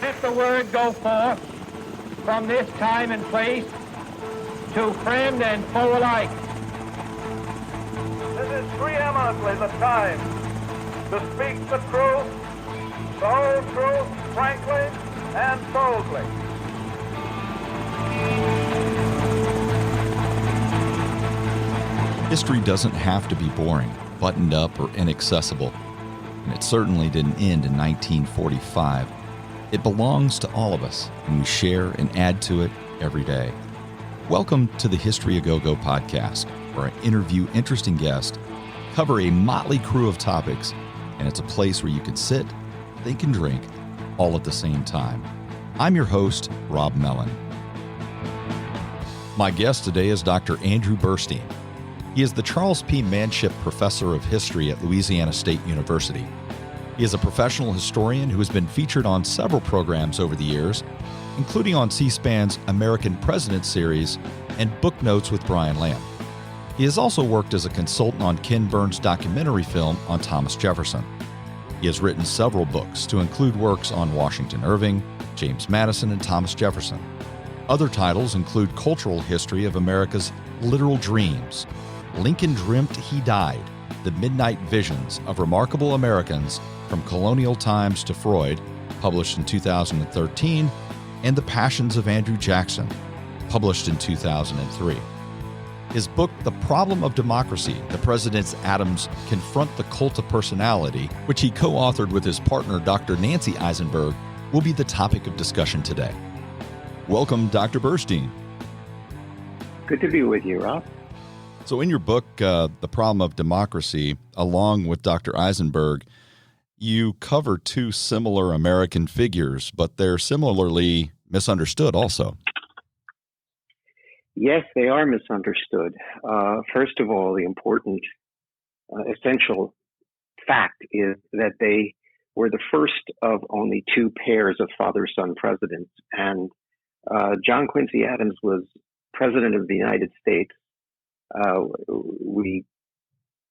Let the word go forth from this time and place to friend and foe alike. This is preeminently the time to speak the truth, the whole truth, frankly and boldly. History doesn't have to be boring, buttoned up, or inaccessible. And it certainly didn't end in 1945. It belongs to all of us, and we share and add to it every day. Welcome to the History A Go-Go podcast, where I interview interesting guests, cover a motley crew of topics, and it's a place where you can sit, think, and drink all at the same time. I'm your host, Rob Mellon. My guest today is Dr. Andrew Burstein. He is the Charles P. Manship Professor of History at Louisiana State University. He is a professional historian who has been featured on several programs over the years, including on C-SPAN's American President series and Book Notes with Brian Lamb. He has also worked as a consultant on Ken Burns' documentary film on Thomas Jefferson. He has written several books, to include works on Washington Irving, James Madison, and Thomas Jefferson. Other titles include Cultural History of America's Literal Dreams, Lincoln Dreamt He Died, The Midnight Visions of Remarkable Americans from Colonial Times to Freud, published in 2013, and The Passions of Andrew Jackson, published in 2003. His book, The Problem of Democracy, The President's Atoms Confront the Cult of Personality, which he co-authored with his partner, Dr. Nancy Isenberg, will be the topic of discussion today. Welcome, Dr. Burstein. Good to be with you, Rob. So in your book, The Problem of Democracy, along with Dr. Isenberg, you cover two similar American figures, but they're similarly misunderstood also. Yes, they are misunderstood. First of all, the important, essential fact is that they were the first of only two pairs of father-son presidents. And John Quincy Adams was president of the United States. We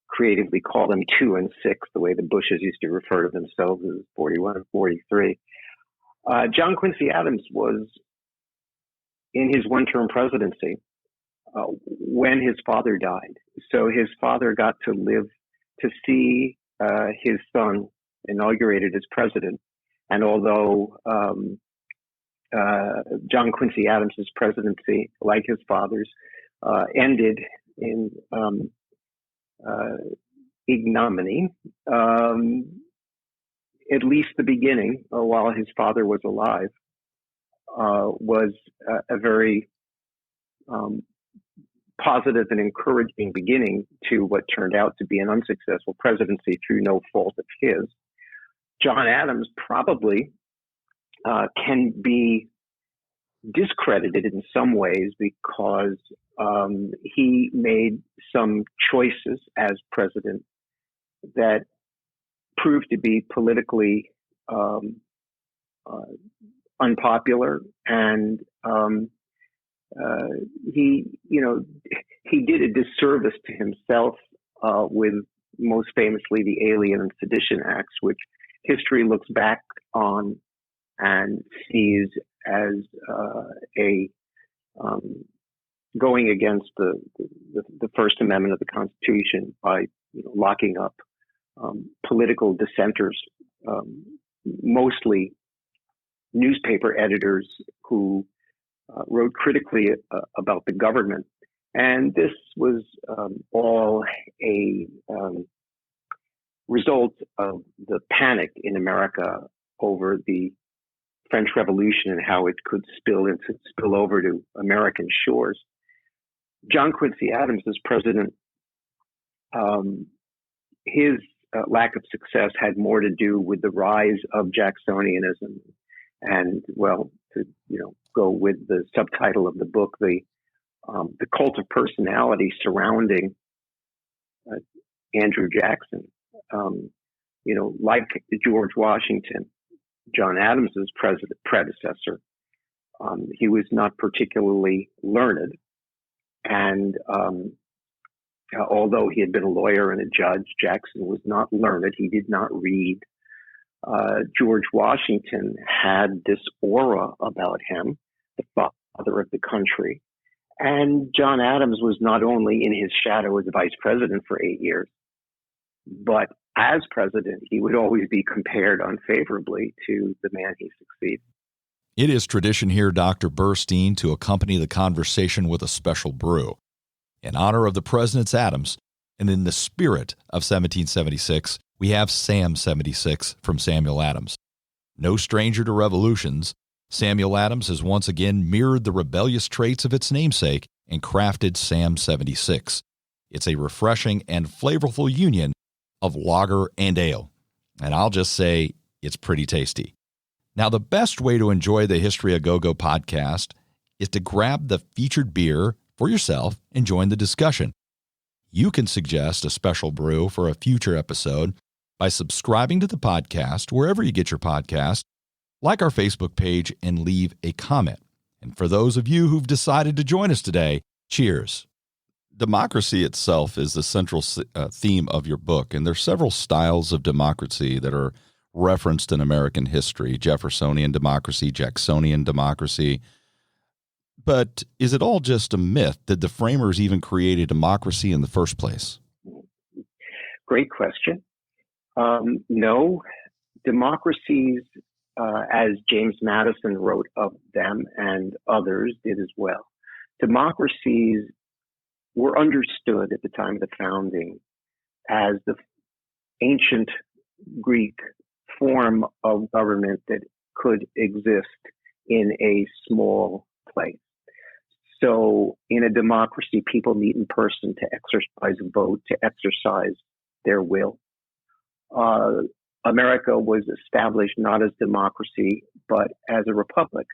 creatively call them 2 and 6, the way the Bushes used to refer to themselves as 41 and 43. John Quincy Adams was in his one-term presidency when his father died. So his father got to live to see his son inaugurated as president. And although John Quincy Adams' presidency, like his father's, ended in ignominy, at least the beginning, while his father was alive, was a very positive and encouraging beginning to what turned out to be an unsuccessful presidency through no fault of his. John Adams probably can be discredited in some ways because he made some choices as president that proved to be politically unpopular, and he did a disservice to himself with most famously the Alien and Sedition Acts, which history looks back on and sees as going against the First Amendment of the Constitution by locking up political dissenters, mostly newspaper editors who wrote critically about the government. And this was all a result of the panic in America over the French Revolution and how it could spill over to American shores. John Quincy Adams as president, his lack of success had more to do with the rise of Jacksonianism, and to go with the subtitle of the book, the cult of personality surrounding Andrew Jackson. Like George Washington, John Adams's predecessor, he was not particularly learned, and although he had been a lawyer and a judge, Jackson was not learned. He did not read George Washington had this aura about him, the father of the country. And John Adams was not only in his shadow as vice president for 8 years, but as president, he would always be compared unfavorably to the man he succeeded. It is tradition here, Dr. Burstein, to accompany the conversation with a special brew. In honor of the President's Adams, and in the spirit of 1776, we have Sam 76 from Samuel Adams. No stranger to revolutions, Samuel Adams has once again mirrored the rebellious traits of its namesake and crafted Sam 76. It's a refreshing and flavorful union of lager and ale. And I'll just say it's pretty tasty. Now, the best way to enjoy the History A Go-Go podcast is to grab the featured beer for yourself and join the discussion. You can suggest a special brew for a future episode by subscribing to the podcast wherever you get your podcast, like our Facebook page, and leave a comment. And for those of you who've decided to join us today, cheers. Democracy itself is the central theme of your book, and there's several styles of democracy that are referenced in American history: Jeffersonian democracy, Jacksonian democracy. But is it all just a myth? Did the framers even create a democracy in the first place? Great question. No, democracies, as James Madison wrote of them and others did as well, democracies were understood at the time of the founding as the ancient Greek form of government that could exist in a small place. So in a democracy, people meet in person to exercise a vote, to exercise their will. America was established not as democracy, but as a republic.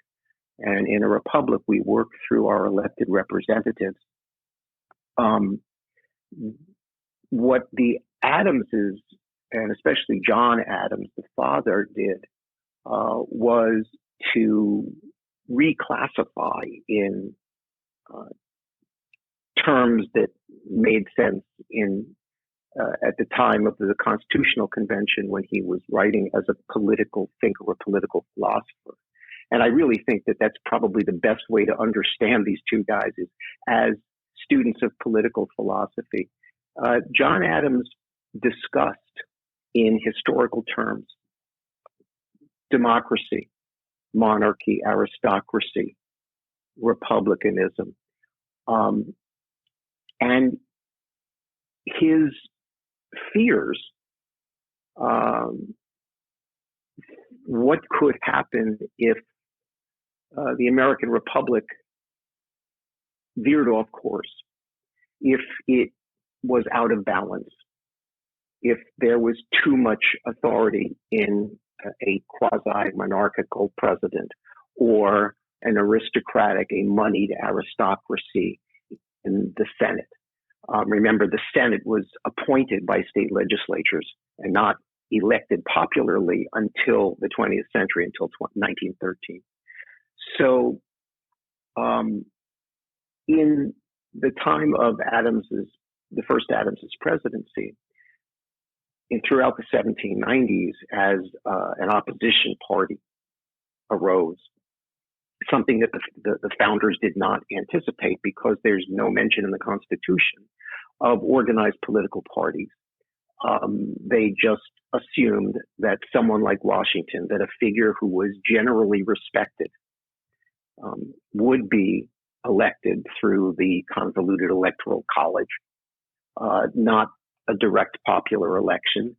And in a republic, we work through our elected representatives. What the Adamses, and especially John Adams, the father, did was to reclassify in terms that made sense at the time of the Constitutional Convention when he was writing as a political thinker or political philosopher. And I really think that that's probably the best way to understand these two guys is as students of political philosophy. John Adams discussed in historical terms democracy, monarchy, aristocracy, republicanism. And his fears, what could happen if the American Republic veered off course, if it was out of balance, if there was too much authority in a quasi-monarchical president or an aristocratic, a moneyed aristocracy in the Senate. Remember, the Senate was appointed by state legislatures and not elected popularly until the 20th century, until 1913. So in the time of the first Adams's presidency, and throughout the 1790s, as an opposition party arose, something that the founders did not anticipate because there's no mention in the Constitution of organized political parties. They just assumed that someone like Washington, that a figure who was generally respected, would be elected through the convoluted electoral college, not a direct popular election.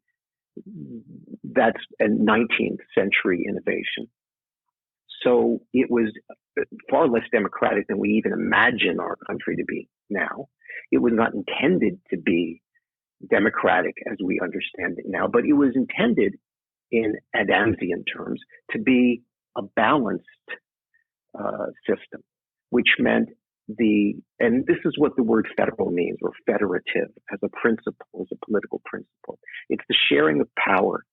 That's a 19th century innovation. So it was far less democratic than we even imagine our country to be now. It was not intended to be democratic as we understand it now, but it was intended in Adamsian terms to be a balanced system, which meant and this is what the word federal means, or federative, as a principle, as a political principle. It's the sharing of power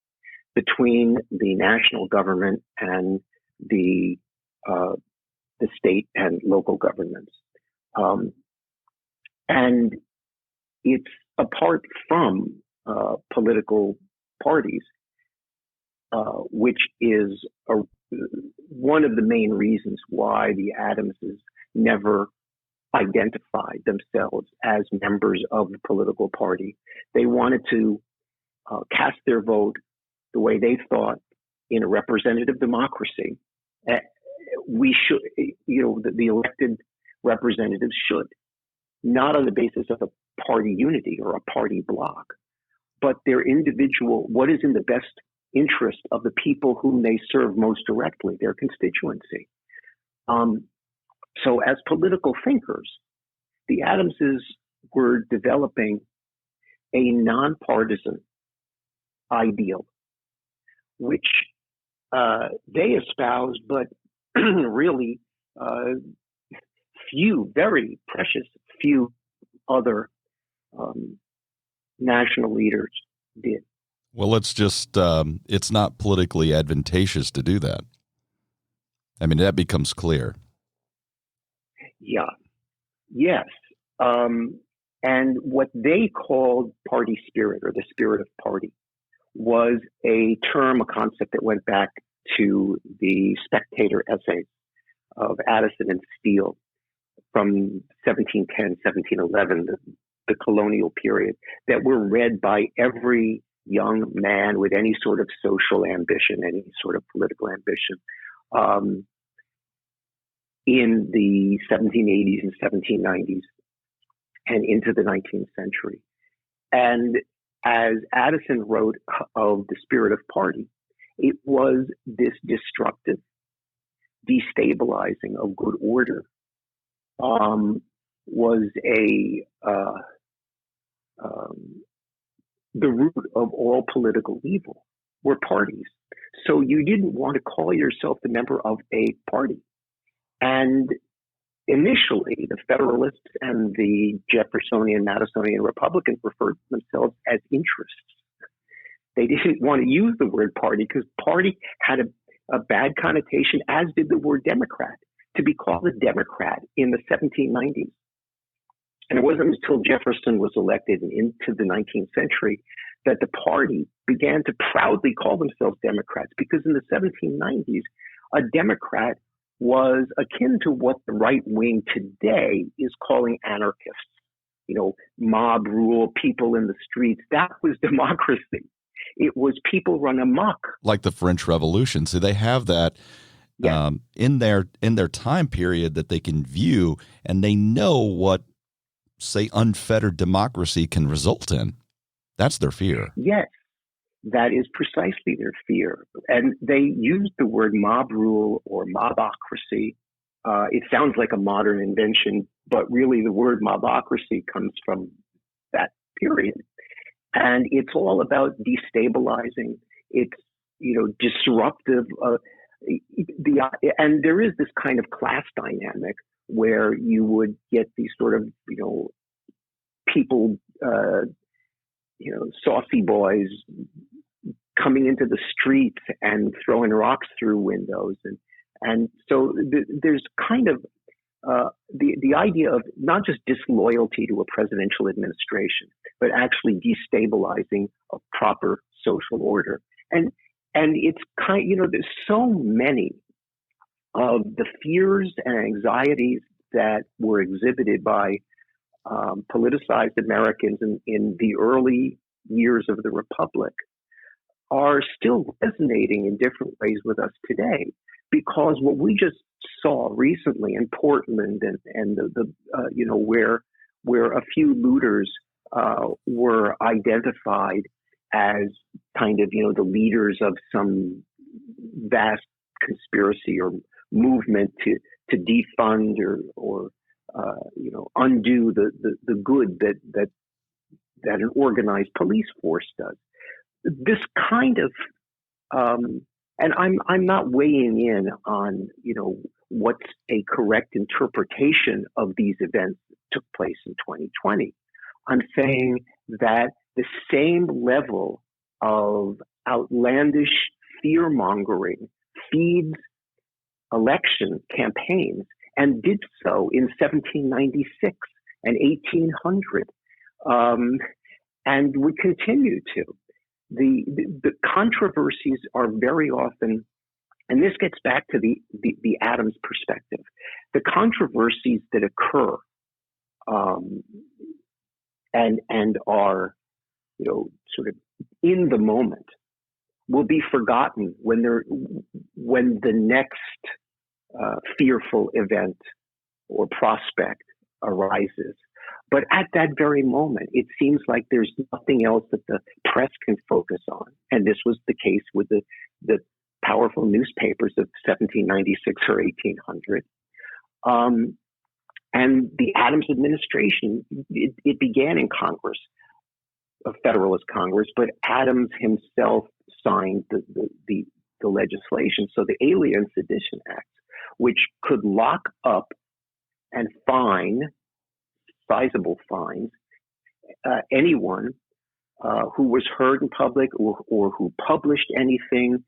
between the national government and the state and local governments. And it's apart from political parties. which is one of the main reasons why the Adamses never identified themselves as members of the political party. They wanted to cast their vote the way they thought in a representative democracy. We should, the elected representatives should, not on the basis of a party unity or a party bloc, but their individual, what is in the best interest of the people whom they serve most directly, their constituency. So as political thinkers, the Adamses were developing a nonpartisan ideal, which they espoused, but really very precious few other national leaders did. Well, it's just, it's not politically advantageous to do that. I mean, that becomes clear. Yeah. Yes. And what they called party spirit, or the spirit of party, was a term, a concept that went back to the Spectator essays of Addison and Steele from 1710, 1711, the colonial period, that were read by every young man with any sort of social ambition, any sort of political ambition, in the 1780s and 1790s and into the 19th century. And as Addison wrote of the spirit of party, it was this destructive, destabilizing of good order, was the root of all political evil were parties. So you didn't want to call yourself the member of a party. And initially, the Federalists and the Jeffersonian, Madisonian Republicans referred to themselves as interests. They didn't want to use the word party because party had a bad connotation, as did the word Democrat. To be called a Democrat in the 1790s. And it wasn't until Jefferson was elected into the 19th century that the party began to proudly call themselves Democrats, because in the 1790s, a Democrat was akin to what the right wing today is calling anarchists. Mob rule, people in the streets. That was democracy. It was people run amok. Like the French Revolution. So they have that in their time period that they can view, and they know what, say, unfettered democracy can result in. That's their fear. Yes, that is precisely their fear. And they use the word mob rule or mobocracy. It sounds like a modern invention, but really the word mobocracy comes from that period. And it's all about destabilizing. It's, disruptive. And there is this kind of class dynamic where you would get these sort of, people, saucy boys coming into the streets and throwing rocks through windows. And so there's kind of the idea of not just disloyalty to a presidential administration, but actually destabilizing a proper social order. And it's there's so many of the fears and anxieties that were exhibited by politicized Americans in the early years of the Republic are still resonating in different ways with us today, because what we just saw recently in Portland and where a few looters were identified as kind of the leaders of some vast conspiracy or movement to defund or undo the good that an organized police force does. This kind of and I'm not weighing in on what's a correct interpretation of these events that took place in 2020. I'm saying that the same level of outlandish fear-mongering feeds election campaigns, and did so in 1796 and 1800, and would continue to. the controversies are very often, and this gets back to the Adams perspective. The controversies that occur and are, sort of in the moment, will be forgotten when the next fearful event or prospect arises. But at that very moment, it seems like there's nothing else that the press can focus on. And this was the case with the powerful newspapers of 1796 or 1800. And the Adams administration, it began in Congress, a Federalist Congress, but Adams himself signed the legislation. So the Alien Sedition Act, which could lock up and fine, sizable fines, anyone who was heard in public or who published anything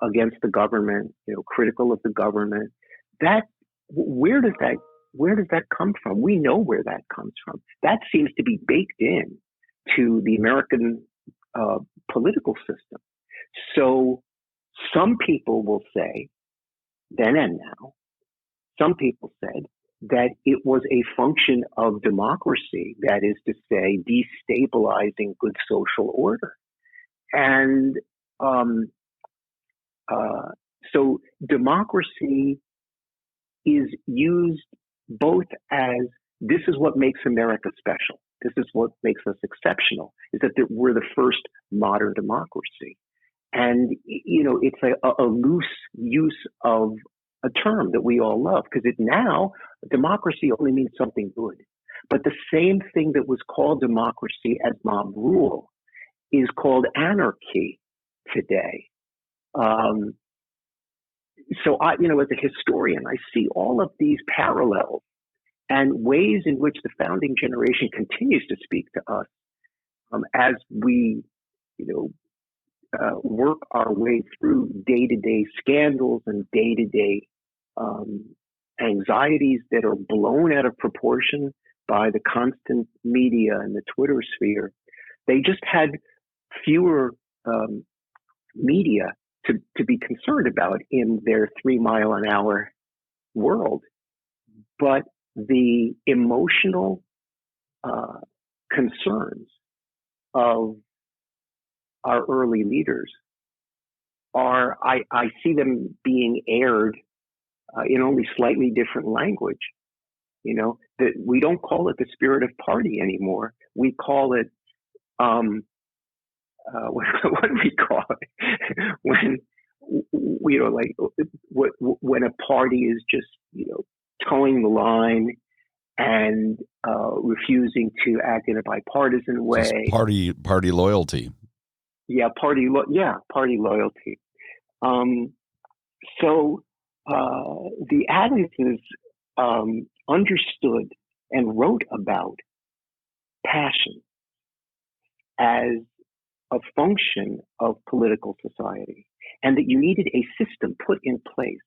against the government, critical of the government. Where does that come from? We know where that comes from. That seems to be baked in to the American political system. So some people will say, then and now, some people said that it was a function of democracy, that is to say, destabilizing good social order. And so democracy is used both as, this is what makes America special, this is what makes us exceptional, is that we're the first modern democracy. And, it's a loose use of a term that we all love, because now democracy only means something good. But the same thing that was called democracy as mob rule is called anarchy today. So as a historian, I see all of these parallels and ways in which the founding generation continues to speak to us as we, work our way through day-to-day scandals and day-to-day anxieties that are blown out of proportion by the constant media and the Twitter sphere. They just had fewer media to be concerned about in their 3-mile-an-hour world. But the emotional concerns of our early leaders I see them being aired in only slightly different language. That we don't call it the spirit of party anymore. We call it, what do we call it? When, when a party is just, towing the line and refusing to act in a bipartisan way. Just party loyalty. Yeah, party loyalty. So the Adamses understood and wrote about passion as a function of political society, and that you needed a system put in place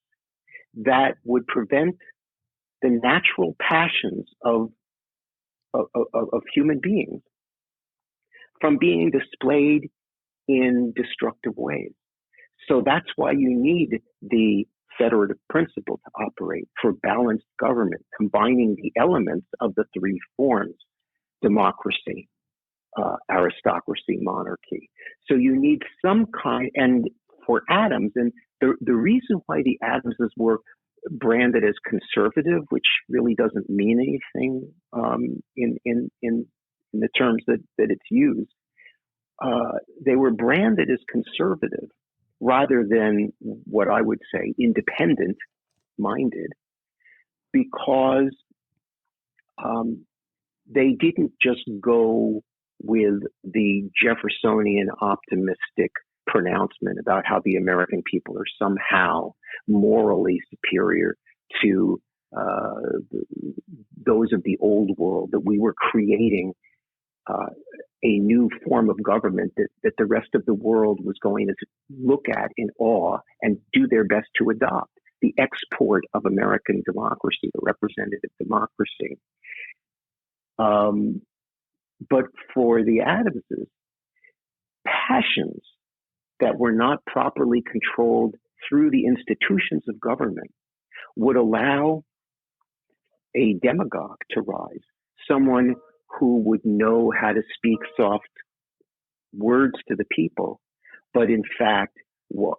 that would prevent the natural passions of human beings from being displayed in destructive ways. So that's why you need the federative principle to operate for balanced government, combining the elements of the three forms: democracy, aristocracy, monarchy. So you need some kind, and for Adams, and the reason why the Adamses were branded as conservative, which really doesn't mean anything in the terms that it's used, they were branded as conservative rather than what I would say independent-minded, because they didn't just go with the Jeffersonian optimistic pronouncement about how the American people are somehow morally superior to those of the old world, that we were creating a new form of government that the rest of the world was going to look at in awe and do their best to adopt. The export of American democracy, the representative democracy. But for the Adamses, passions that were not properly controlled through the institutions of government would allow a demagogue to rise, someone who would know how to speak soft words to the people, but in fact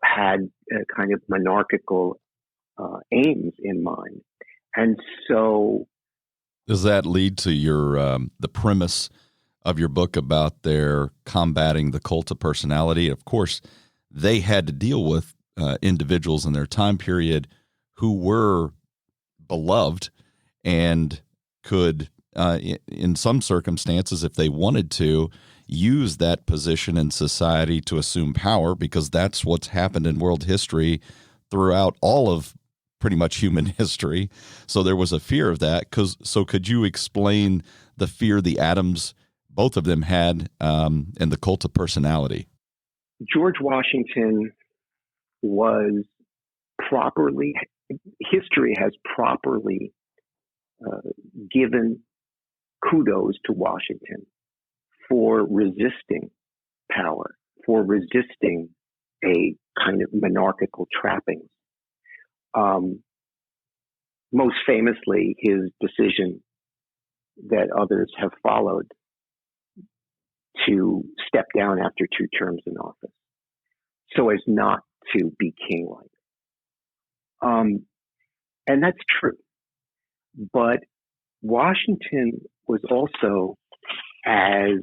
had kind of monarchical aims in mind. And so, does that lead to your the premise of your book about their combating the cult of personality? Of course, they had to deal with individuals in their time period who were beloved and could, in some circumstances, if they wanted to, use that position in society to assume power, because that's what's happened in world history throughout all of pretty much human history. So there was a fear of that. So could you explain the fear the Adams, both of them, had in the cult of personality? George Washington was properly, history has properly given kudos to Washington for resisting power, for resisting a kind of monarchical trappings. Most famously, his decision that others have followed to step down after 2 terms in office so as not to be king-like. And that's true. But Washington was also, as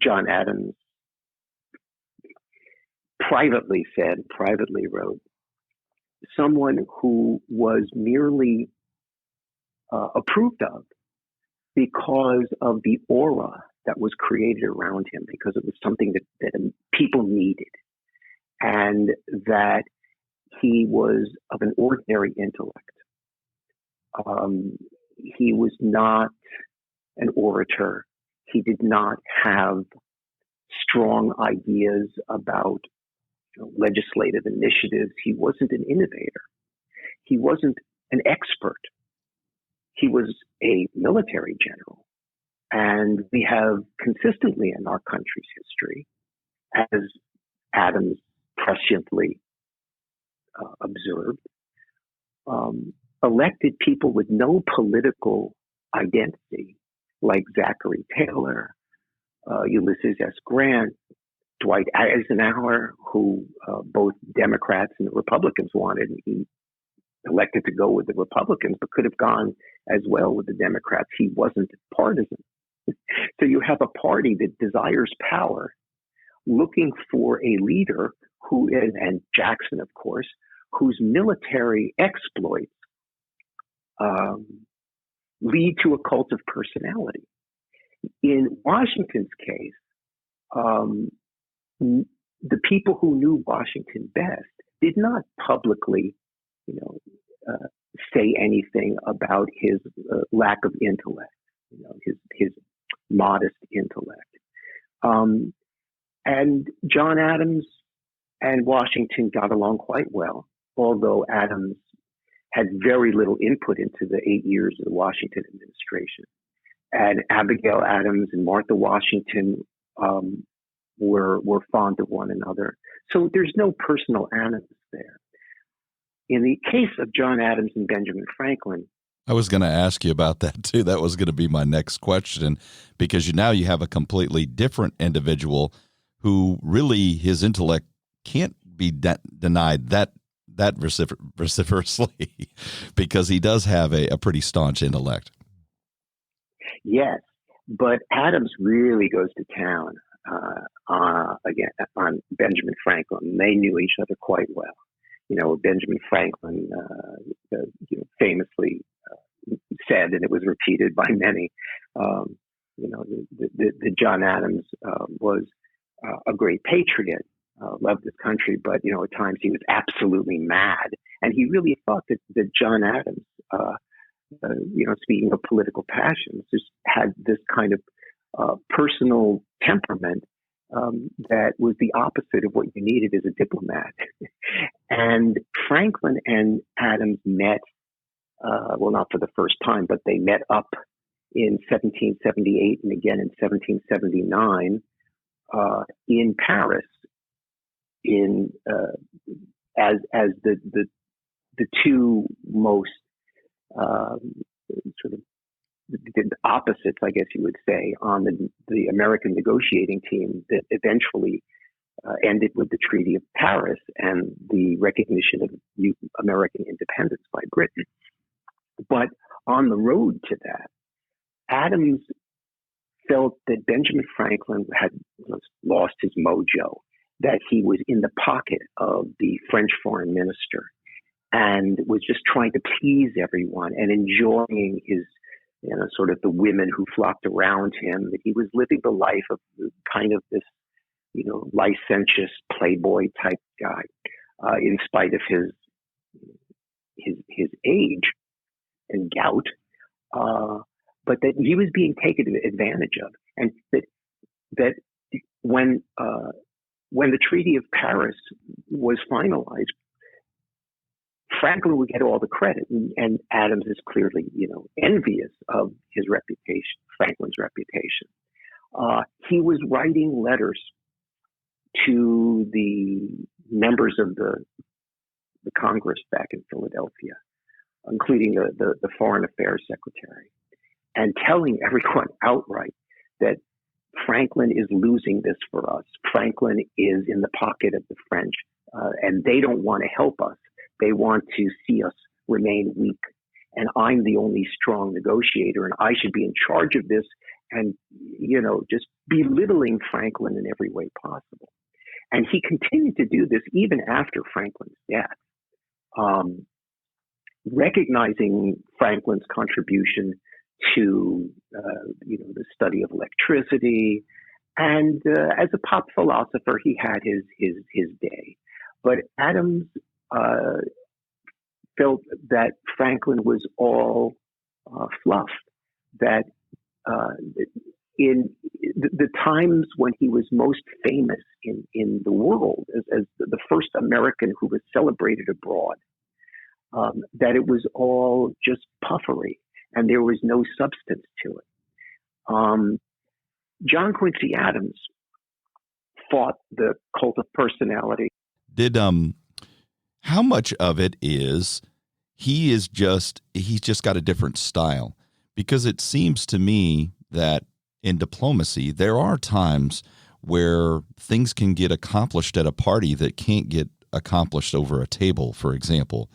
John Adams privately wrote, someone who was merely approved of because of the aura that was created around him, because it was something that people needed, and that he was of an ordinary intellect. He was not an orator. He did not have strong ideas about legislative initiatives. He wasn't an innovator. He wasn't an expert. He was a military general. And we have consistently in our country's history, as Adams presciently observed, elected people with no political identity, like Zachary Taylor, Ulysses S. Grant, Dwight Eisenhower, who both Democrats and the Republicans wanted. He elected to go with the Republicans, but could have gone as well with the Democrats. He wasn't partisan. So you have a party that desires power, looking for a leader who is, and Jackson, of course, whose military exploits lead to a cult of personality. In Washington's case, the people who knew Washington best did not publicly, say anything about his lack of intellect, his modest intellect. And John Adams and Washington got along quite well, although Adams had very little input into the 8 years of the Washington administration. And Abigail Adams and Martha Washington were fond of one another. So there's no personal animus there. In the case of John Adams and Benjamin Franklin, I was going to ask you about that too. That was going to be my next question, because now you have a completely different individual who really his intellect can't be denied that vociferously, because he does have a pretty staunch intellect. Yes, but Adams really goes to town again on Benjamin Franklin. They knew each other quite well. Benjamin Franklin famously said, and it was repeated by many, the John Adams was a great patriot, loved his country, but at times he was absolutely mad, and he really thought that John Adams, speaking of political passions, just had this kind of personal temperament that was the opposite of what you needed as a diplomat. And Franklin and Adams met, not for the first time, but they met up in 1778 and again in 1779 in Paris, as the two most sort of the opposites, I guess you would say, on the American negotiating team that eventually ended with the Treaty of Paris and the recognition of American independence by Britain. But on the road to that, Adams felt that Benjamin Franklin had lost his mojo, that he was in the pocket of the French foreign minister and was just trying to please everyone and enjoying his, sort of the women who flocked around him, that he was living the life of kind of this, licentious playboy type guy, in spite of his age and gout, but that he was being taken advantage of, and that when the Treaty of Paris was finalized, Franklin would get all the credit, and Adams is clearly, envious of his reputation, Franklin's reputation. He was writing letters to the members of the Congress back in Philadelphia, including the Foreign Affairs Secretary, and telling everyone outright that Franklin is losing this for us. Franklin is in the pocket of the French, and they don't want to help us. They want to see us remain weak. And I'm the only strong negotiator, and I should be in charge of this, and, just belittling Franklin in every way possible. And he continued to do this even after Franklin's death, recognizing Franklin's contribution to, the study of electricity. And as a pop philosopher, he had his day. But Adams felt that Franklin was all fluff, that in the times when he was most famous in the world as the first American who was celebrated abroad, that it was all just puffery and there was no substance to it. John Quincy Adams fought the cult of personality. How much of it is he's just got a different style? Because it seems to me that in diplomacy, there are times where things can get accomplished at a party that can't get accomplished over a table, for example,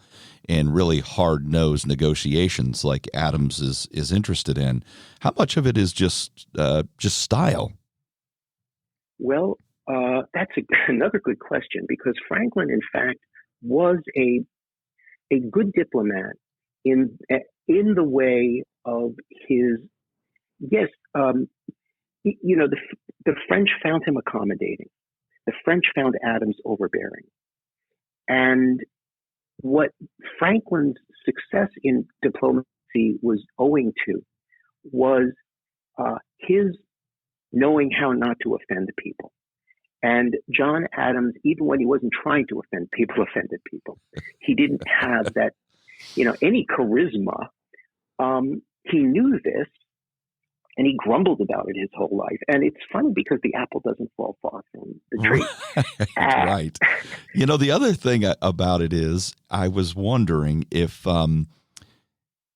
and really hard-nosed negotiations like Adams is interested in. How much of it is just style? Well, that's another good question, because Franklin, in fact, was a good diplomat in the way of his. Yes, the French found him accommodating. The French found Adams overbearing. And what Franklin's success in diplomacy was owing to was his knowing how not to offend people. And John Adams, even when he wasn't trying to offend people, offended people. He didn't have that, any charisma. He knew this, and he grumbled about it his whole life. And it's funny because the apple doesn't fall far from the tree. Right. The other thing about it is I was wondering if I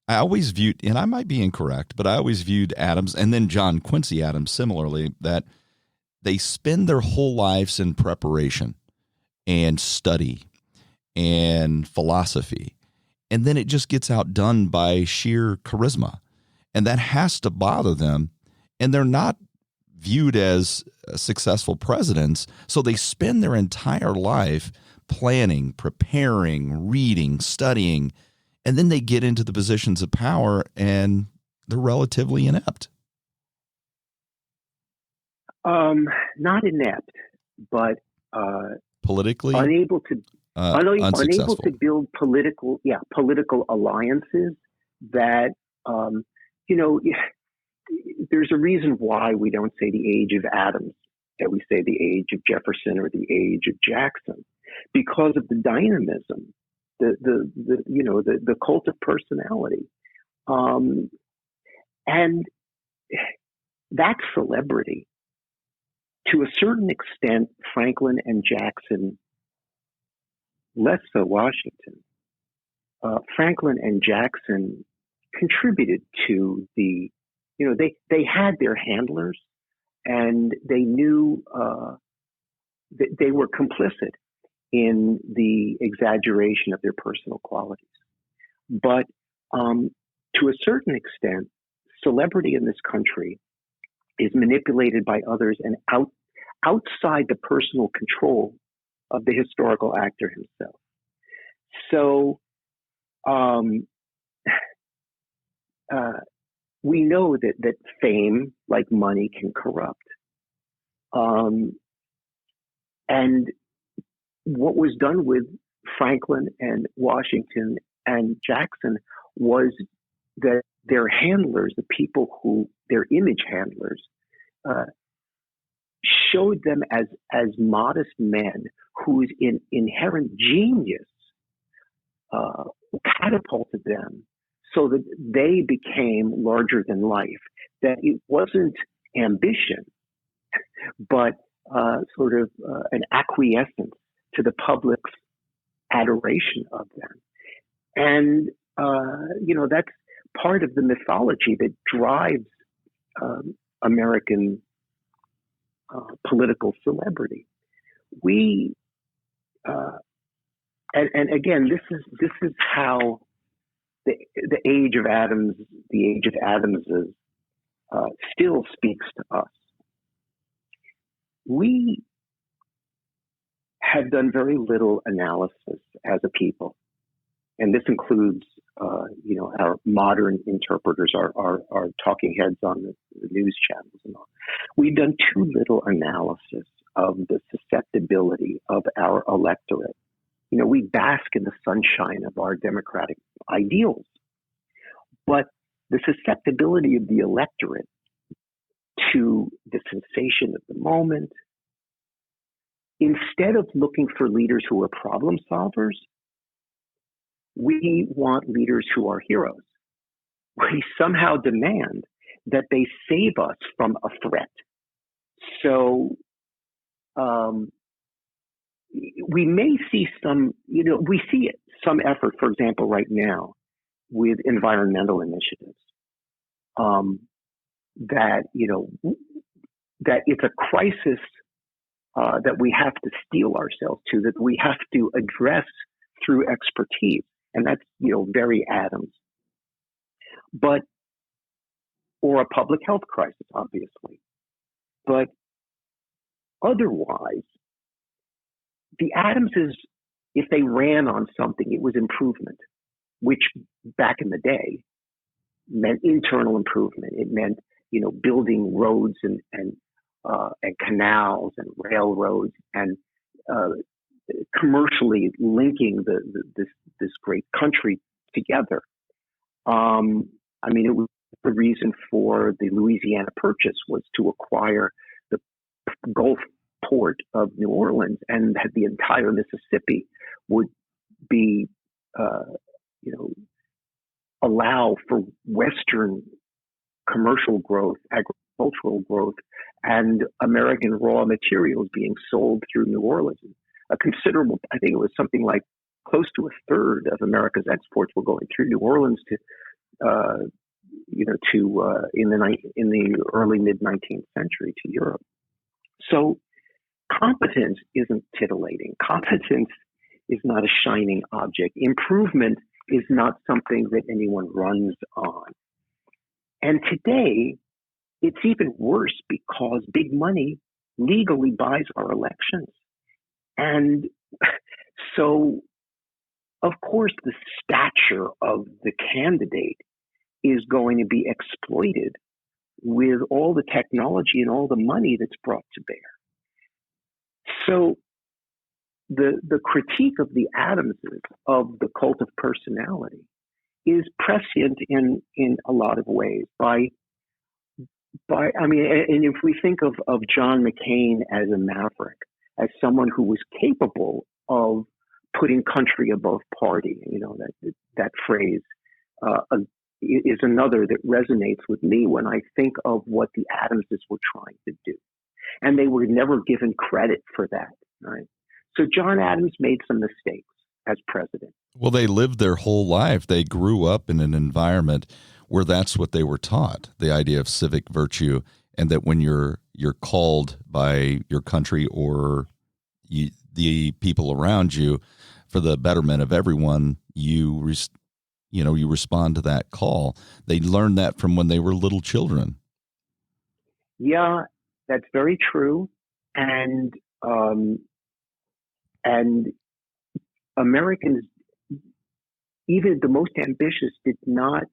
always viewed, and I might be incorrect, but I always viewed Adams and then John Quincy Adams similarly, that they spend their whole lives in preparation and study and philosophy. And then it just gets outdone by sheer charisma. And that has to bother them. And they're not viewed as successful presidents. So they spend their entire life planning, preparing, reading, studying, and then they get into the positions of power and they're relatively inept. Not inept, but politically unable unsuccessful. To build political alliances that there's a reason why we don't say the age of Adams, that we say the age of Jefferson or the age of Jackson, because of the dynamism, the cult of personality. And that celebrity, to a certain extent, Franklin and Jackson, less so Washington, Franklin and Jackson contributed to the, they had their handlers, and they knew that they were complicit in the exaggeration of their personal qualities. But to a certain extent, celebrity in this country is manipulated by others and outside the personal control of the historical actor himself. So we know that fame, like money, can corrupt. And what was done with Franklin and Washington and Jackson was that their handlers, the people their image handlers, showed them as modest men whose inherent genius catapulted them so that they became larger than life, that it wasn't ambition, but sort of an acquiescence to the public's adoration of them. And, that's part of the mythology that drives American political celebrity. We, and again, this is how the age of Adams, still speaks to us. We have done very little analysis as a people, and this includes, our modern interpreters, our talking heads on the news channels and all. We've done too little analysis of the susceptibility of our electorate. We bask in the sunshine of our democratic ideals, but the susceptibility of the electorate to the sensation of the moment, instead of looking for leaders who are problem solvers, we want leaders who are heroes. We somehow demand that they save us from a threat. So we may see some effort, for example, right now with environmental initiatives, that it's a crisis that we have to steel ourselves to, that we have to address through expertise. And that's, very Adams. Or a public health crisis, obviously. But otherwise, the Adamses, if they ran on something, it was improvement, which back in the day meant internal improvement. It meant, building roads and canals and railroads and commercially linking this great country together. It was the reason for the Louisiana Purchase was to acquire the Gulf port of New Orleans, and that the entire Mississippi would be, allow for Western commercial growth, agricultural growth, and American raw materials being sold through New Orleans. A considerable, I think it was something like close to a third of America's exports were going through New Orleans in the early mid-19th century to Europe. So competence isn't titillating. Competence is not a shining object. Improvement is not something that anyone runs on. And today, it's even worse because big money legally buys our elections. And so, of course, the stature of the candidate is going to be exploited with all the technology and all the money that's brought to bear. So the critique of the Adamses, of the cult of personality, is prescient in a lot of ways. And if we think of John McCain as a maverick, as someone who was capable of putting country above party, that phrase, is another that resonates with me when I think of what the Adamses were trying to do. And they were never given credit for that, right? So John Adams made some mistakes as president. Well, they lived their whole life. They grew up in an environment where that's what they were taught, the idea of civic virtue, and that when you're called by your country or the people around you for the betterment of everyone, you respond to that call. They learned that from when they were little children. Yeah, that's very true. And Americans, even the most ambitious, did not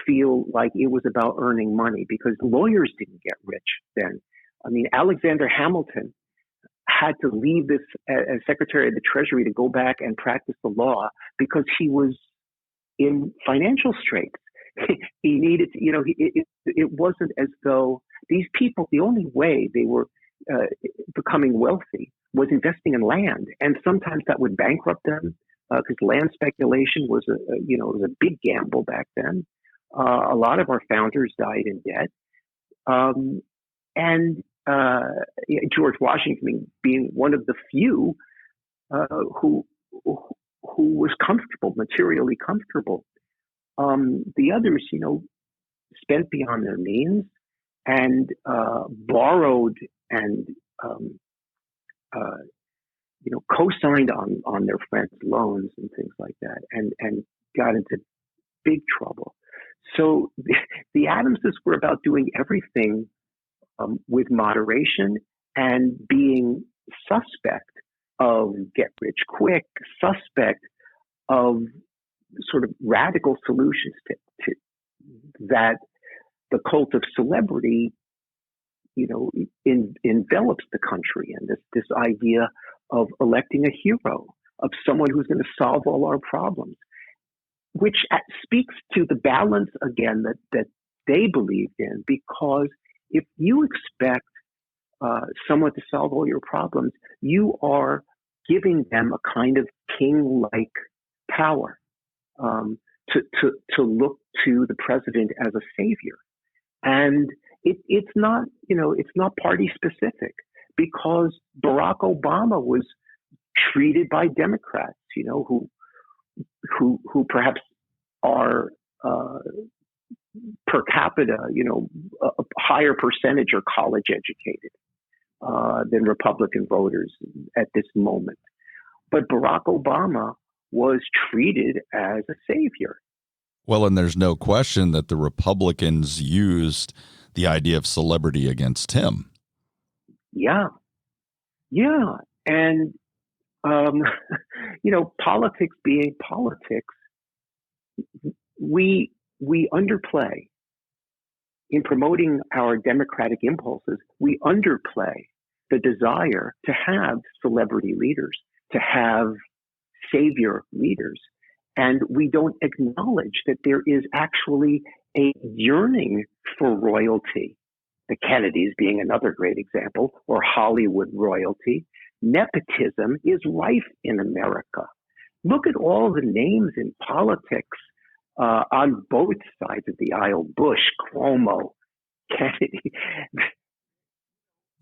feel like it was about earning money, because lawyers didn't get rich then. I mean, Alexander Hamilton had to leave this as Secretary of the Treasury to go back and practice the law because he was in financial straits. He needed, it wasn't as though these people, the only way they were becoming wealthy was investing in land, and sometimes that would bankrupt them because land speculation was a big gamble back then. A lot of our founders died in debt, and George Washington being one of the few who was comfortable, materially comfortable. The others, spent beyond their means and borrowed and co-signed on their friends' loans and things like that, and got into big trouble. So the Adamses were about doing everything with moderation and being suspect of get rich quick, suspect of sort of radical solutions to that. The cult of celebrity, envelops the country, and this idea of electing a hero, of someone who's going to solve all our problems, which speaks to the balance again that they believed in. Because if you expect someone to solve all your problems, you are giving them a kind of king-like power to look to the president as a savior. And it's not party specific, because Barack Obama was treated by Democrats, who perhaps are per capita, a higher percentage are college educated than Republican voters at this moment. But Barack Obama was treated as a savior. Well, and there's no question that the Republicans used the idea of celebrity against him. Yeah. And, politics being politics, we underplay in promoting our democratic impulses. We underplay the desire to have celebrity leaders, to have savior leaders. And we don't acknowledge that there is actually a yearning for royalty. The Kennedys being another great example, or Hollywood royalty. Nepotism is rife in America. Look at all the names in politics on both sides of the aisle: Bush, Cuomo, Kennedy.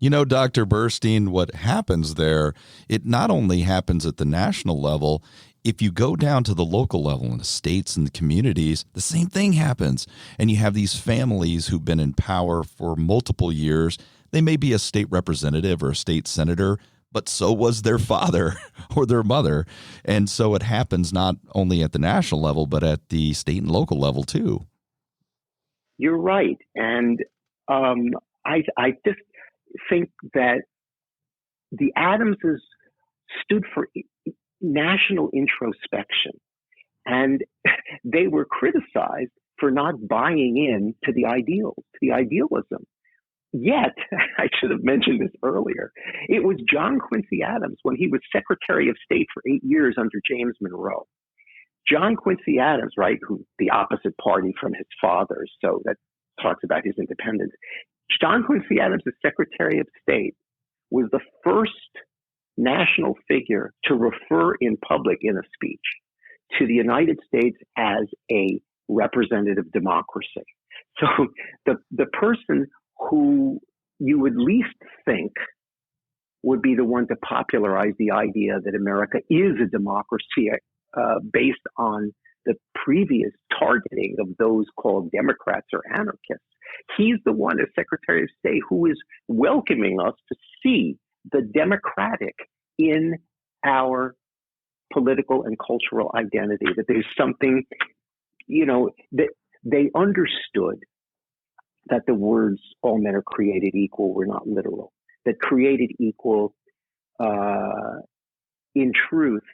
Dr. Burstein, what happens there, it not only happens at the national level. If you go down to the local level in the states and the communities, the same thing happens. And you have these families who've been in power for multiple years. They may be a state representative or a state senator, but so was their father or their mother. And so it happens not only at the national level, but at the state and local level too. You're right. And I just think that the Adamses stood for national introspection, and they were criticized for not buying in to the ideals, to the idealism. Yet, I should have mentioned this earlier, it was John Quincy Adams, when he was Secretary of State for 8 years under James Monroe. John Quincy Adams, right, who the opposite party from his father, so that talks about his independence. John Quincy Adams, as Secretary of State, was the first national figure to refer in public in a speech to the United States as a representative democracy. So the person who you would least think would be the one to popularize the idea that America is a democracy based on the previous targeting of those called Democrats or anarchists. He's the one as Secretary of State who is welcoming us to see the democratic in our political and cultural identity, that there's something, that they understood that the words all men are created equal were not literal, that created equal in truth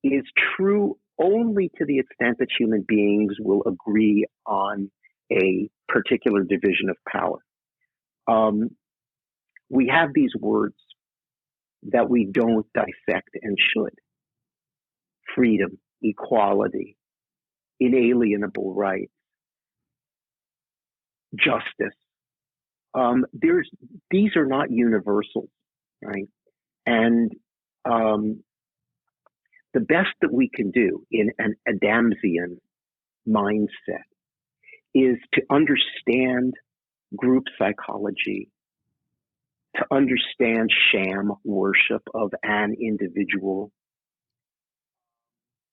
is true only to the extent that human beings will agree on a particular division of power. We have these words that we don't dissect and should. Freedom, equality, inalienable rights, justice. These are not universals, right? And the best that we can do in an Adamsian mindset is to understand group psychology, to understand sham worship of an individual.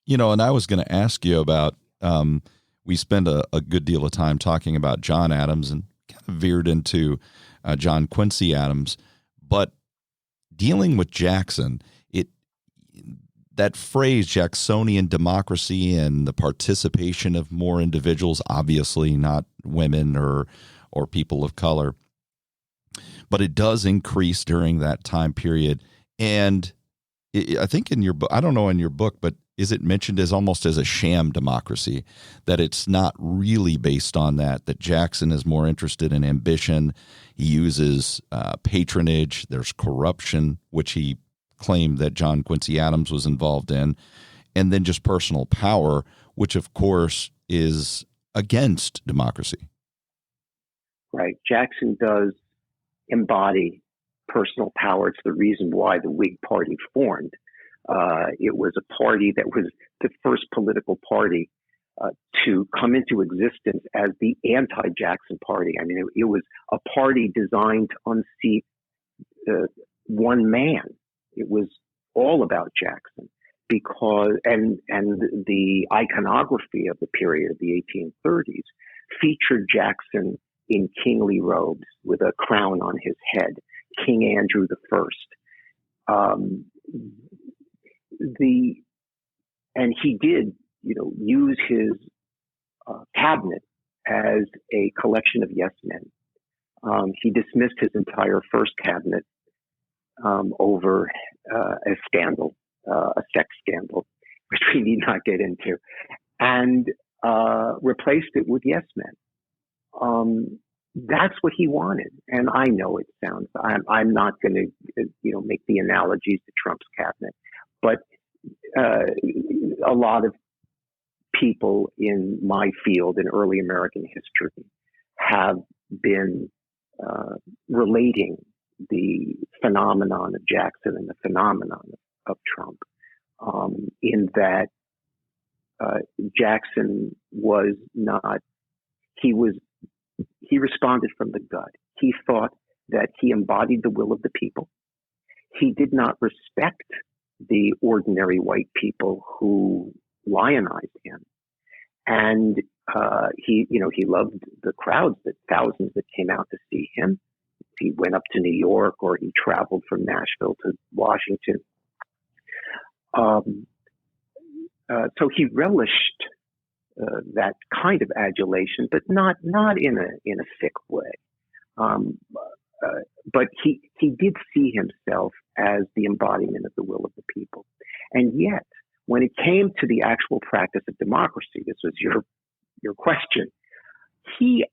And I was going to ask you about, we spent a good deal of time talking about John Adams and kind of veered into John Quincy Adams, but dealing with Jackson, that phrase, Jacksonian democracy, and the participation of more individuals, obviously not women or people of color, but it does increase during that time period. And I think in your book, I don't know in your book, but is it mentioned as almost as a sham democracy, that it's not really based on that Jackson is more interested in ambition. He uses patronage. There's corruption, which he claimed that John Quincy Adams was involved in, and then just personal power, which of course is against democracy. Right. Jackson does embody personal power. It's the reason why the Whig Party formed. It was a party that was the first political party to come into existence as the anti-Jackson party. I mean, it was a party designed to unseat one man. It was all about Jackson because, and the iconography of the period of the 1830s featured Jackson in kingly robes with a crown on his head, King Andrew I. And he did, use his cabinet as a collection of yes men. He dismissed his entire first cabinet over a scandal, a sex scandal, which we need not get into, and replaced it with yes men. That's what he wanted, and I know it sounds. I'm not going to, make the analogies to Trump's cabinet, but a lot of people in my field in early American history have been relating the phenomenon of Jackson and the phenomenon of Trump, in that Jackson was not, he responded from the gut. He thought that he embodied the will of the people. He did not respect the ordinary white people who lionized him. And he loved the crowds, the thousands that came out to see him. He went up to New York or he traveled from Nashville to Washington. So he relished that kind of adulation, but not in a sick way. But he did see himself as the embodiment of the will of the people. And yet, when it came to the actual practice of democracy, this was your question, he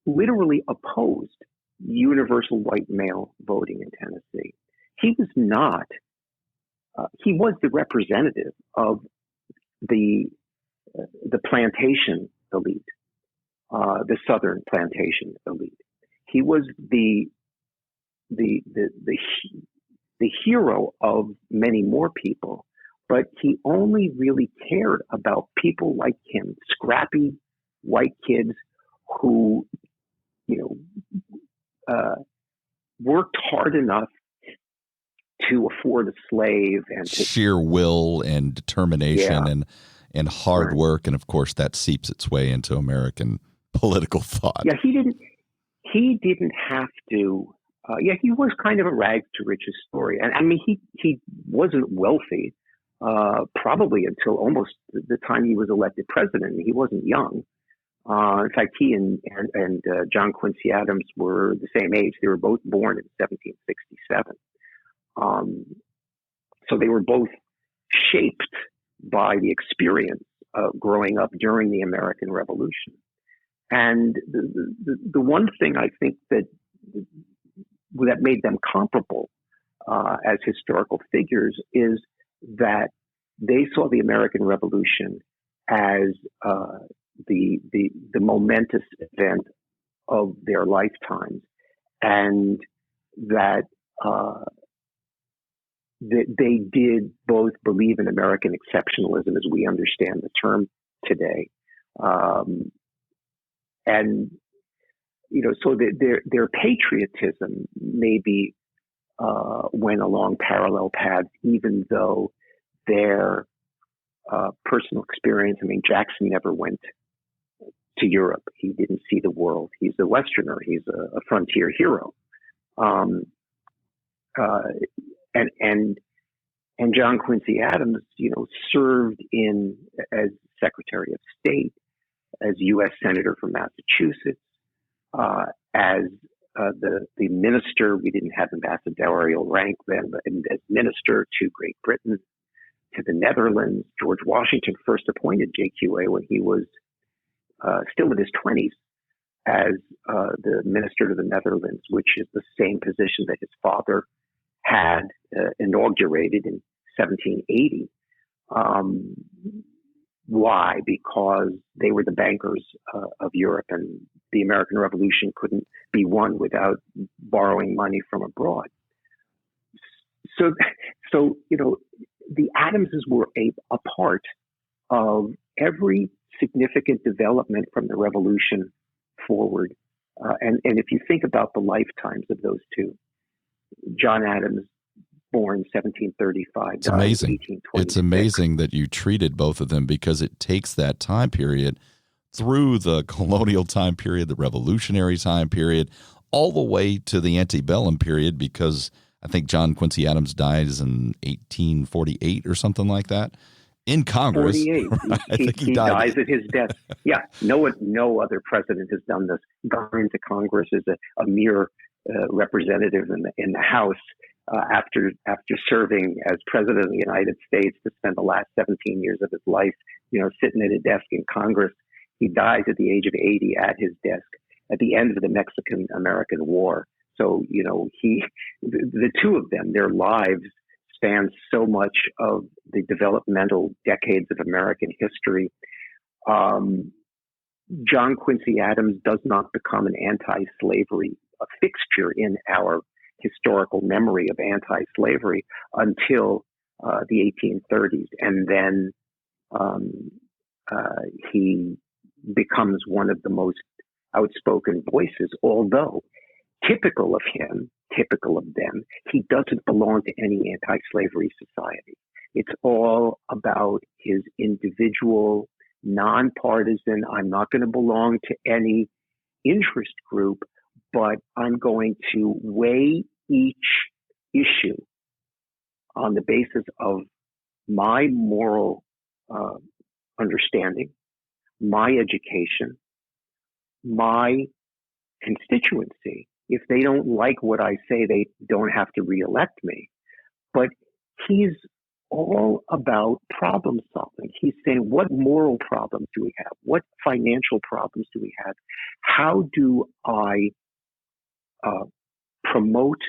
literally opposed universal white male voting in Tennessee. He was not, he was the representative of the plantation elite, the Southern plantation elite. He was the hero of many more people but he only really cared about people like him, scrappy white kids who, worked hard enough to afford a slave and to, sheer will and determination and hard work, and of course that seeps its way into American political thought. Yeah, he didn't have to. He was kind of a rags to riches story, and I mean he wasn't wealthy probably until almost the time he was elected president. He wasn't young. In fact, he and John Quincy Adams were the same age. They were both born in 1767. So they were both shaped by the experience of growing up during the American Revolution. And the one thing I think that made them comparable as historical figures is that they saw the American Revolution as the momentous event of their lifetimes, and that they did both believe in American exceptionalism as we understand the term today, and so their patriotism maybe went along parallel paths, even though their personal experience. I mean, Jackson never went to Europe. He didn't see the world. He's a Westerner. He's a frontier hero. And John Quincy Adams, served as Secretary of State, as U.S. Senator from Massachusetts, as the minister. We didn't have ambassadorial rank then, but as minister to Great Britain, to the Netherlands. George Washington first appointed JQA when he was still in his 20s as the minister to the Netherlands, which is the same position that his father had inaugurated in 1780. Why? Because they were the bankers of Europe, and the American Revolution couldn't be won without borrowing money from abroad. So the Adamses were a part of every significant development from the Revolution forward. And if you think about the lifetimes of those two, John Adams, born 1735, it's amazing. It's amazing that you treated both of them, because it takes that time period through the colonial time period, the revolutionary time period, all the way to the antebellum period, because I think John Quincy Adams dies in 1848 or something like that in Congress. 48. Right? I think he dies at his death. Yeah, no other president has done this. Gone into Congress as a mere representative in the House after serving as president of the United States to spend the last 17 years of his life, sitting at a desk in Congress. He dies at the age of 80 at his desk at the end of the Mexican-American War. So, the two of them, their lives span so much of the developmental decades of American history. John Quincy Adams does not become an anti-slavery fixture in our historical memory of anti-slavery until the 1830s. And then he becomes one of the most outspoken voices, although typical of him, typical of them, he doesn't belong to any anti-slavery society. It's all about his individual, nonpartisan, I'm not going to belong to any interest group, but I'm going to weigh each issue on the basis of my moral understanding, my education, my constituency. If they don't like what I say, they don't have to reelect me. But he's all about problem solving. He's saying, what moral problems do we have? What financial problems do we have? How do I promote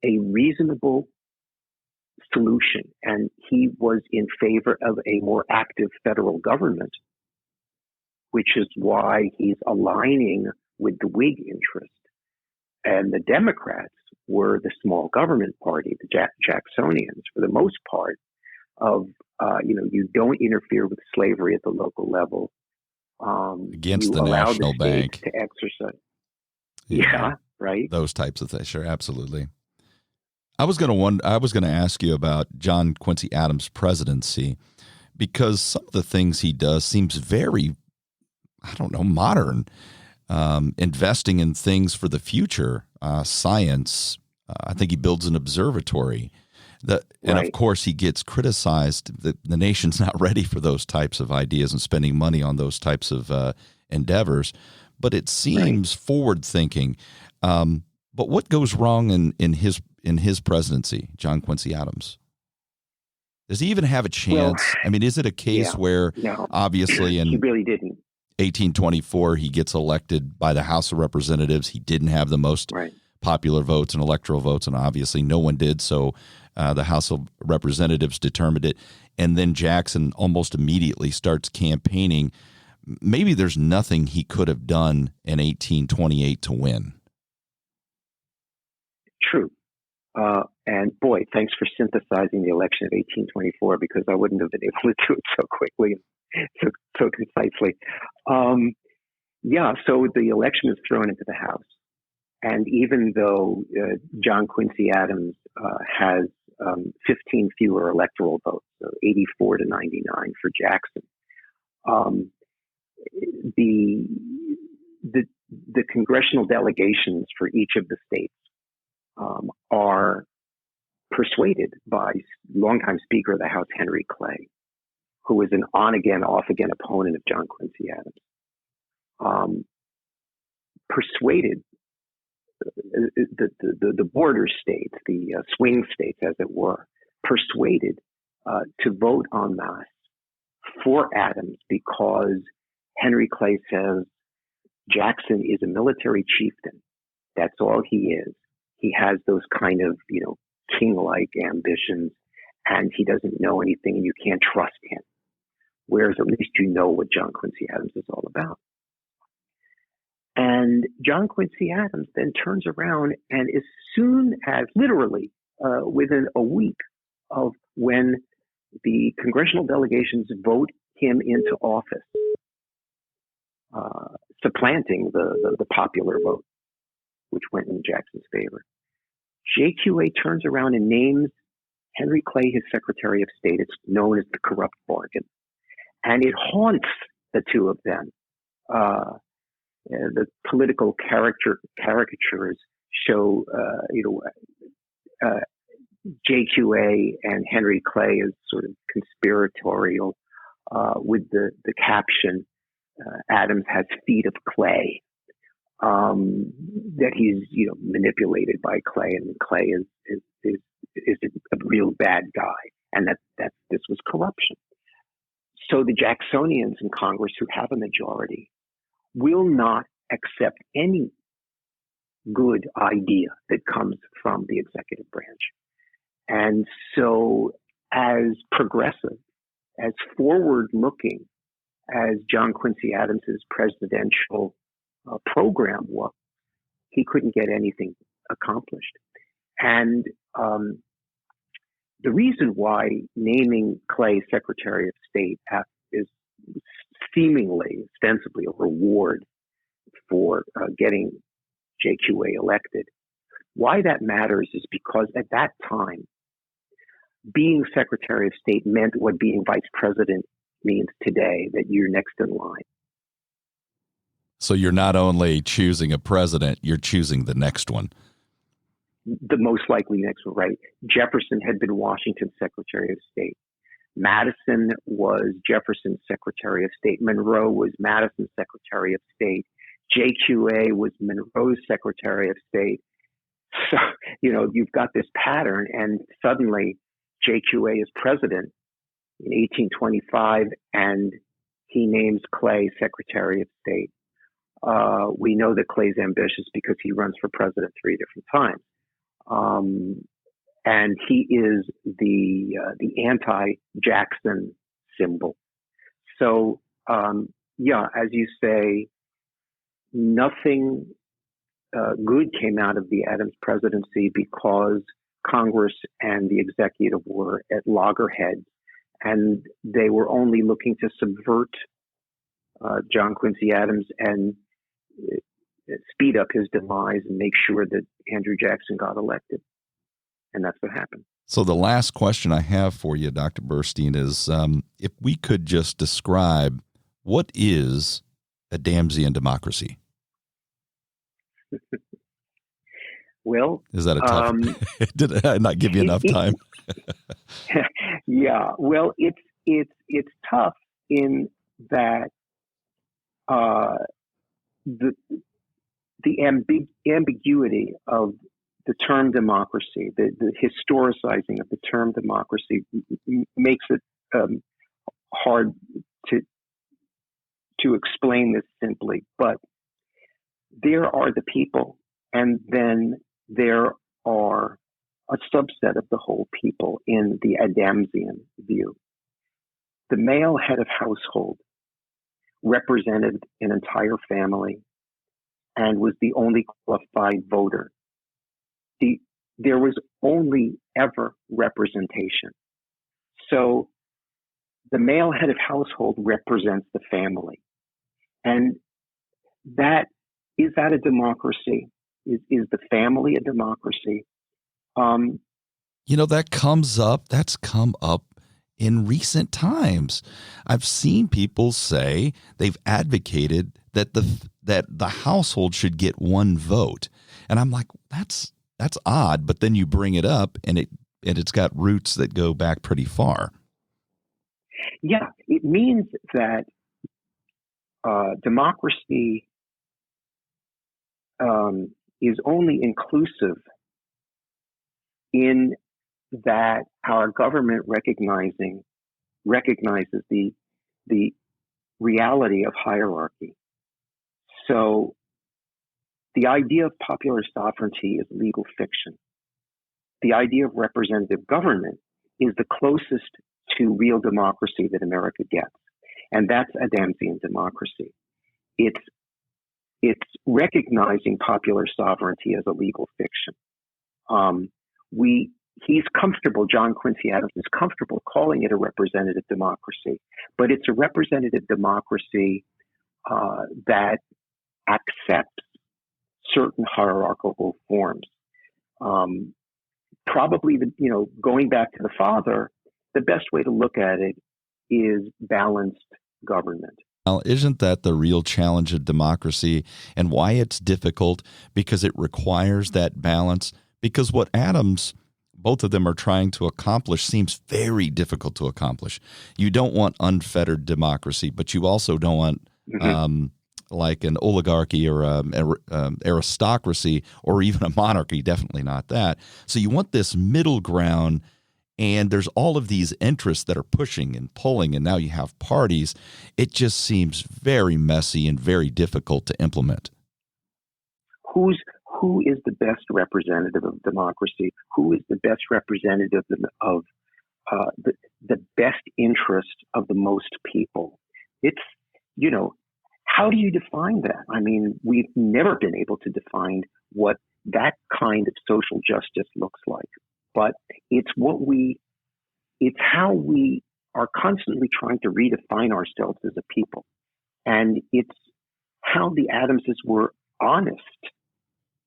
a reasonable solution? And he was in favor of a more active federal government, which is why he's aligning with the Whig interest. And the Democrats were the small government party, the Jacksonians, for the most part. of, you don't interfere with slavery at the local level. Against you the allow national the states bank. to exercise. Yeah, right. Those types of things. Sure, absolutely. I was going to ask you about John Quincy Adams' presidency, because some of the things he does seems very, I don't know, modern. Investing in things for the future, science. I think he builds an observatory. And of course, he gets criticized that the nation's not ready for those types of ideas and spending money on those types of endeavors. But it seems forward thinking. But what goes wrong in his presidency, John Quincy Adams? Does he even have a chance? Well, I mean, is it a case where obviously he really didn't. 1824, he gets elected by the House of Representatives. He didn't have the most popular votes and electoral votes, and obviously no one did. So the House of Representatives determined it. And then Jackson almost immediately starts campaigning. Maybe there's nothing he could have done in 1828 to win. True. And boy, thanks for synthesizing the election of 1824, because I wouldn't have been able to do it so quickly and so concisely. So the election is thrown into the House. And even though John Quincy Adams has 15 fewer electoral votes, so 84 to 99 for Jackson, the congressional delegations for each of the states are persuaded by longtime Speaker of the House Henry Clay, who was an on-again, off-again opponent of John Quincy Adams, persuaded the border states, the swing states, as it were, persuaded to vote en masse for Adams, because Henry Clay says Jackson is a military chieftain. That's all he is. He has those kind of, king-like ambitions, and he doesn't know anything, and you can't trust him. Whereas at least you know what John Quincy Adams is all about. And John Quincy Adams then turns around, and as soon as, literally within a week of when the congressional delegations vote him into office, supplanting the popular vote, which went in Jackson's favor, JQA turns around and names Henry Clay his Secretary of State. It's known as the corrupt bargain. And it haunts the two of them. The political caricatures show, JQA and Henry Clay as sort of conspiratorial, with the caption, Adams has feet of clay, that he's, manipulated by Clay, and Clay is a real bad guy, and that this was corruption. So the Jacksonians in Congress, who have a majority, will not accept any good idea that comes from the executive branch. And so as progressive, as forward-looking as John Quincy Adams's presidential program was, he couldn't get anything accomplished. And the reason why naming Clay Secretary of State is seemingly, ostensibly, a reward for getting JQA elected, why that matters is because at that time, being Secretary of State meant what being Vice President means today, that you're next in line. So you're not only choosing a president, you're choosing the next one. The most likely next one, right? Jefferson had been Washington's Secretary of State. Madison was Jefferson's Secretary of State. Monroe was Madison's Secretary of State. JQA was Monroe's Secretary of State. So, you've got this pattern, and suddenly JQA is president in 1825, and he names Clay Secretary of State. We know that Clay's ambitious because he runs for president 3 different times. And he is the anti-Jackson symbol. So, as you say, nothing good came out of the Adams presidency because Congress and the executive were at loggerheads. and they were only looking to subvert John Quincy Adams and speed up his demise and make sure that Andrew Jackson got elected. And that's what happened. So the last question I have for you, Dr. Burstein, is if we could just describe what is Adamsian democracy? Well, is that a tough? Did I not give you enough time? Yeah. Well, it's tough in that the ambiguity of the term democracy, the historicizing of the term democracy, makes it hard to explain this simply. But there are the people, and then there are a subset of the whole people in the Adamsian view. The male head of household represented an entire family and was the only qualified voter. There was only ever representation. So the male head of household represents the family. And is that a democracy? Is the family a democracy? That's come up in recent times. I've seen people say they've advocated that the household should get one vote. And I'm like, that's odd, but then you bring it up and it's got roots that go back pretty far. Yeah, it means that democracy is only inclusive in that our government recognizes the reality of hierarchy. So the idea of popular sovereignty is legal fiction. The idea of representative government is the closest to real democracy that America gets. And that's Adamsian democracy. It's recognizing popular sovereignty as a legal fiction. He's comfortable, John Quincy Adams is comfortable calling it a representative democracy, but it's a representative democracy that accepts certain hierarchical forms. Probably, going back to the father, the best way to look at it is balanced government. Well, isn't that the real challenge of democracy and why it's difficult? Because it requires that balance. Because what Adams, both of them are trying to accomplish, seems very difficult to accomplish. You don't want unfettered democracy, but you also don't want like an oligarchy or aristocracy or even a monarchy, definitely not that. So you want this middle ground, and there's all of these interests that are pushing and pulling, and now you have parties. It just seems very messy and very difficult to implement. Who is the best representative of democracy? Who is the best representative of the best interest of the most people? It's, how do you define that? I mean, we've never been able to define what that kind of social justice looks like. But it's how we are constantly trying to redefine ourselves as a people. And it's how the Adamses were honest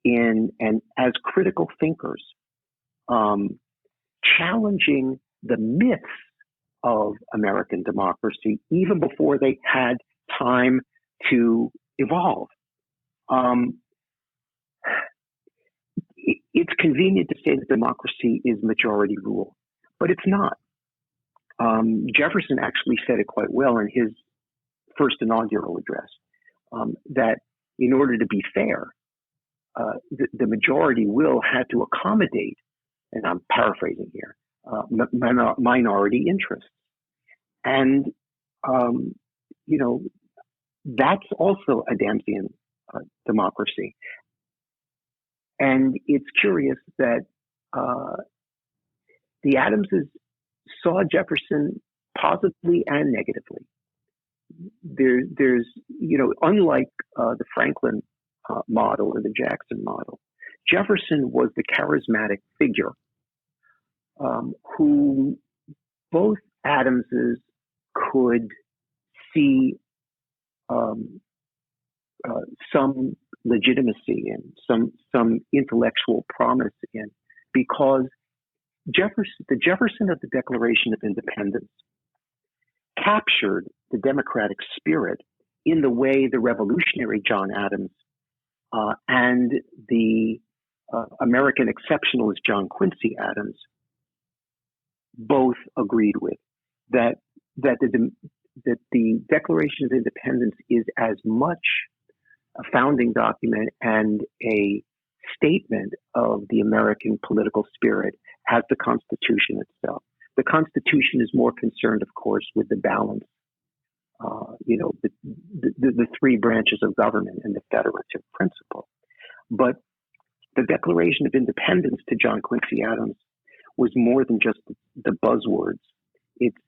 and as critical thinkers, challenging the myths of American democracy even before they had time to evolve. It's convenient to say that democracy is majority rule, but it's not. Jefferson actually said it quite well in his first inaugural address, that in order to be fair, the majority will had to accommodate, and I'm paraphrasing here, minority interests. And, that's also Adamsian democracy. And it's curious that the Adamses saw Jefferson positively and negatively. There's unlike the Franklin model or the Jackson model, Jefferson was the charismatic figure who both Adamses could see some legitimacy in, some intellectual promise in, because the Jefferson of the Declaration of Independence captured the democratic spirit in the way the revolutionary John Adams and the American exceptionalist John Quincy Adams both agreed with, that the Declaration of Independence is as much a founding document and a statement of the American political spirit as the Constitution itself. The Constitution is more concerned, of course, with the balance, the three branches of government and the federative principle. But the Declaration of Independence to John Quincy Adams was more than just the buzzwords.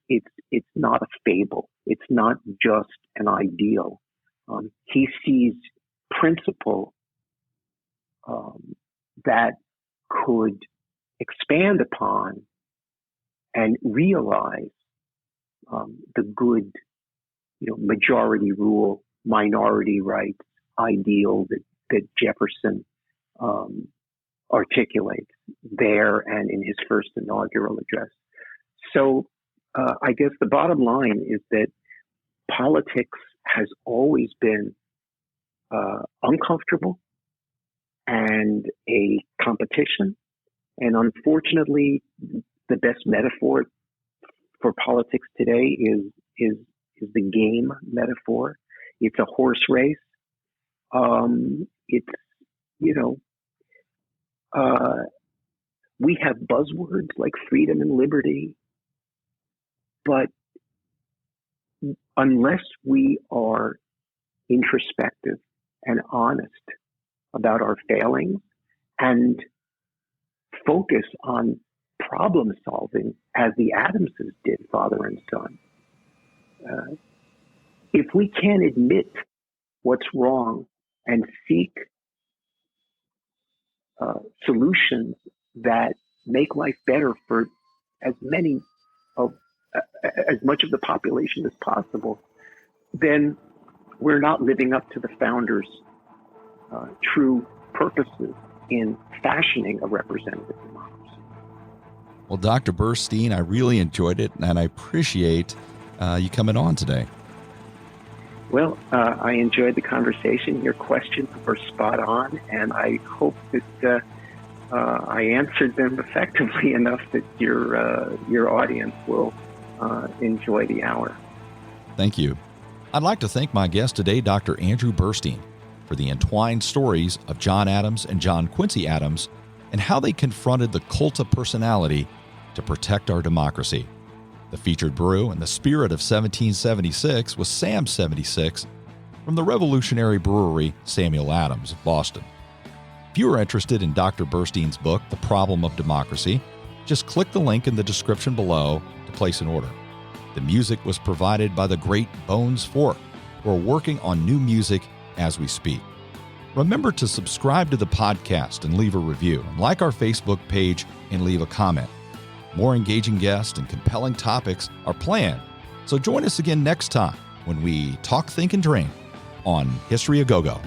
It's not a fable. It's not just an ideal. He sees principle that could expand upon and realize the good, majority rule, minority rights ideal that Jefferson articulates there and in his first inaugural address. So I guess the bottom line is that politics has always been uncomfortable and a competition. And unfortunately, the best metaphor for politics today is the game metaphor. It's a horse race. We have buzzwords like freedom and liberty, but unless we are introspective and honest about our failings and focus on problem solving as the Adamses did, father and son, if we can't admit what's wrong and seek solutions that make life better for as much of the population as possible, then we're not living up to the founders' true purposes in fashioning a representative democracy. Well, Dr. Burstein, I really enjoyed it, and I appreciate you coming on today. Well, I enjoyed the conversation. Your questions were spot on, and I hope that I answered them effectively enough that your audience will enjoy the hour. Thank you. I'd like to thank my guest today, Dr. Andrew Burstein, for the entwined stories of John Adams and John Quincy Adams and how they confronted the cult of personality to protect our democracy. The featured brew in the spirit of 1776 was Sam 76 from the revolutionary brewery Samuel Adams of Boston. If you are interested in Dr. Burstein's book, The Problem of Democracy, just click the link in the description below to place an order. The music was provided by the great Bones Fork, who are working on new music as we speak. Remember to subscribe to the podcast and leave a review, and like our Facebook page and leave a comment. More engaging guests and compelling topics are planned, so join us again next time when we talk, think, and drink on History A Go-Go.